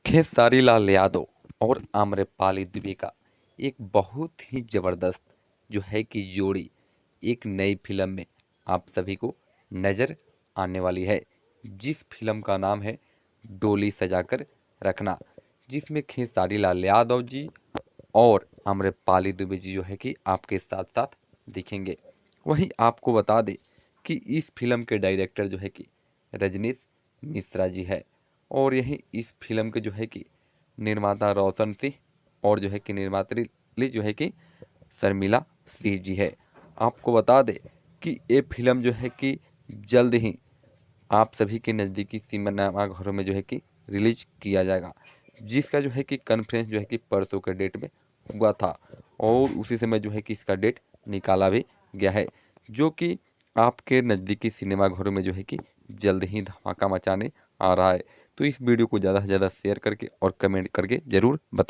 खेसारी लाल यादव और आम्रपाली दुबे का एक बहुत ही ज़बरदस्त जो है कि जोड़ी एक नई फिल्म में आप सभी को नज़र आने वाली है, जिस फिल्म का नाम है डोली सजाकर रखना, जिसमें खेसारी लाल यादव जी और आम्रपाली दुबे जी जो है कि आपके साथ साथ दिखेंगे। वहीं आपको बता दें कि इस फिल्म के डायरेक्टर जो है कि रजनीश मिश्रा जी है और यही इस फिल्म के जो है कि निर्माता रोशन सिंह और जो है कि निर्मात्री जो है कि शर्मिला सिंह जी है। आपको बता दें कि ये फिल्म जो है कि जल्द ही आप सभी के नज़दीकी सिनेमा घरों में जो है कि रिलीज किया जाएगा, जिसका जो है कि कॉन्फ्रेंस जो है कि परसों के डेट में हुआ था और उसी समय जो है कि इसका डेट निकाला भी गया है, जो कि आपके नज़दीकी सिनेमा घरों में जो है कि जल्द ही धमाका मचाने आ रहा है। तो इस वीडियो को ज़्यादा से ज़्यादा शेयर करके और कमेंट करके ज़रूर बता।